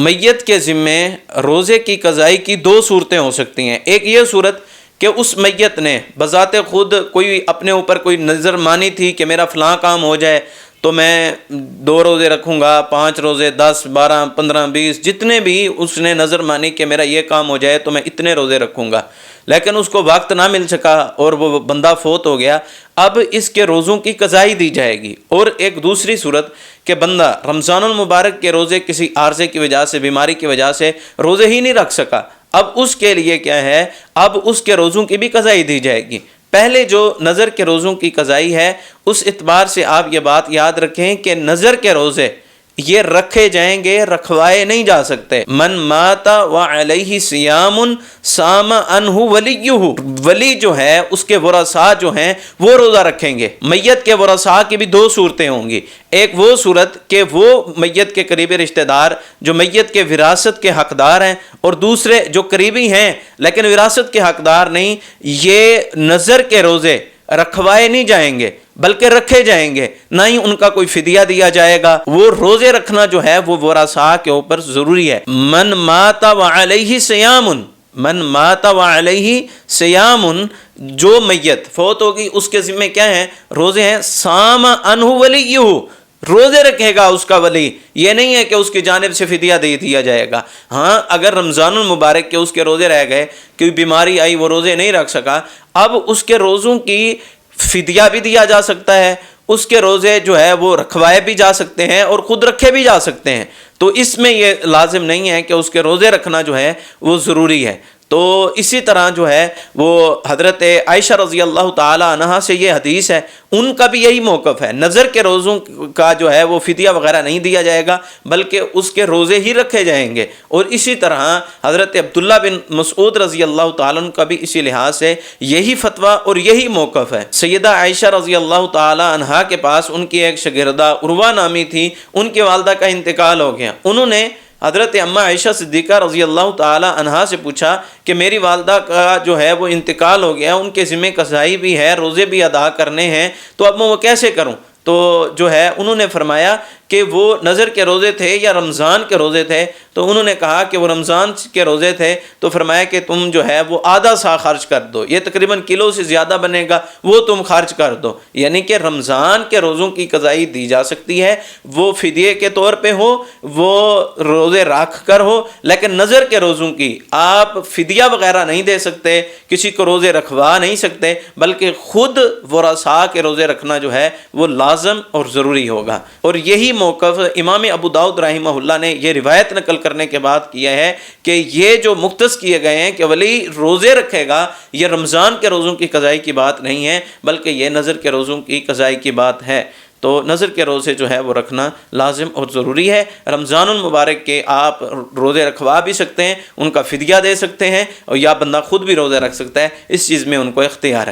میت کے ذمے روزے کی قضائی کی دو صورتیں ہو سکتی ہیں۔ ایک یہ صورت کہ اس میت نے بذات خود کوئی اپنے اوپر کوئی نظر مانی تھی کہ میرا فلاں کام ہو جائے تو میں 2 روزے رکھوں گا، 5 روزے، 10، 12، 15، 20، جتنے بھی اس نے نظر مانی کہ میرا یہ کام ہو جائے تو میں اتنے روزے رکھوں گا، لیکن اس کو وقت نہ مل سکا اور وہ بندہ فوت ہو گیا، اب اس کے روزوں کی قضائی دی جائے گی۔ اور ایک دوسری صورت کہ بندہ رمضان المبارک کے روزے کسی عارضے کی وجہ سے، بیماری کی وجہ سے روزے ہی نہیں رکھ سکا، اب اس کے لیے کیا ہے، اب اس کے روزوں کی بھی قضائی دی جائے گی۔ پہلے جو نظر کے روزوں کی قضائی ہے اس اعتبار سے آپ یہ بات یاد رکھیں کہ نظر کے روزے یہ رکھے جائیں گے، رکھوائے نہیں جا سکتے۔ من مات وعلیہ صیام صام عنہ ولیہ، ولی جو ہے اس کے ورثاء جو ہیں وہ روزہ رکھیں گے۔ میت کے ورثاء کی بھی 2 صورتیں ہوں گی۔ ایک وہ صورت کہ وہ میت کے قریبی رشتہ دار جو میت کے وراثت کے حقدار ہیں، اور دوسرے جو قریبی ہیں لیکن وراثت کے حقدار نہیں، یہ نظر کے روزے رکھوائے نہیں جائیں گے بلکہ رکھے جائیں گے، نہ ہی ان کا کوئی فدیہ دیا جائے گا۔ وہ روزے رکھنا جو ہے وہ ورثاء کے اوپر ضروری ہے۔ من مات وعلیہ صیام، من مات وعلیہ صیام، جو میت فوت ہوگی اس کے ذمہ کیا ہیں؟ روزے ہیں۔ صام عنہ ولیہ، روزے رکھے گا اس کا ولی، یہ نہیں ہے کہ اس کی جانب سے فدیہ دے دیا جائے گا۔ ہاں اگر رمضان المبارک کے اس کے روزے رہ گئے، کوئی بیماری آئی وہ روزے نہیں رکھ سکا، اب اس کے روزوں کی فدیہ بھی دیا جا سکتا ہے، اس کے روزے جو ہے وہ رکھوائے بھی جا سکتے ہیں اور خود رکھے بھی جا سکتے ہیں۔ تو اس میں یہ لازم نہیں ہے کہ اس کے روزے رکھنا جو ہے وہ ضروری ہے۔ تو اسی طرح جو ہے وہ حضرت عائشہ رضی اللہ تعالی عنہا سے یہ حدیث ہے، ان کا بھی یہی موقف ہے، نظر کے روزوں کا جو ہے وہ فدیہ وغیرہ نہیں دیا جائے گا بلکہ اس کے روزے ہی رکھے جائیں گے۔ اور اسی طرح حضرت عبداللہ بن مسعود رضی اللہ تعالیٰ عنہ کا بھی اسی لحاظ سے یہی فتویٰ اور یہی موقف ہے۔ سیدہ عائشہ رضی اللہ تعالی عنہا کے پاس ان کی ایک شاگردہ عروہ نامی تھی، ان کی والدہ کا انتقال ہو گیا۔ انہوں نے حضرت اماں عائشہ صدیقہ رضی اللہ تعالی عنہا سے پوچھا کہ میری والدہ کا جو ہے وہ انتقال ہو گیا، ان کے ذمہ قضائی بھی ہے، روزے بھی ادا کرنے ہیں، تو اب میں وہ کیسے کروں؟ تو جو ہے انہوں نے فرمایا کہ وہ نظر کے روزے تھے یا رمضان کے روزے تھے؟ تو انہوں نے کہا کہ وہ رمضان کے روزے تھے، تو فرمایا کہ تم جو ہے وہ آدھا سا خرچ کر دو، یہ تقریباً کلو سے زیادہ بنے گا، وہ تم خرچ کر دو۔ یعنی کہ رمضان کے روزوں کی قضائی دی جا سکتی ہے، وہ فدیے کے طور پہ ہو، وہ روزے رکھ کر ہو، لیکن نظر کے روزوں کی آپ فدیہ وغیرہ نہیں دے سکتے، کسی کو روزے رکھوا نہیں سکتے، بلکہ خود ورثاء کے روزے رکھنا جو ہے وہ لازم اور ضروری ہوگا۔ اور یہی موقف امام ابو داؤد رحمہ اللہ نے یہ روایت نقل کرنے کے بعد کیا ہے کہ یہ جو مختص کیے گئے ہیں کہ ولی روزے رکھے گا، یہ رمضان کے روزوں کی قضائی کی بات نہیں ہے بلکہ یہ نظر کے روزوں کی قضائی کی بات ہے۔ تو نظر کے روزے جو ہے وہ رکھنا لازم اور ضروری ہے۔ رمضان المبارک کے آپ روزے رکھوا بھی سکتے ہیں، ان کا فدیہ دے سکتے ہیں، اور یا بندہ خود بھی روزے رکھ سکتا ہے، اس چیز میں ان کو اختیار ہے۔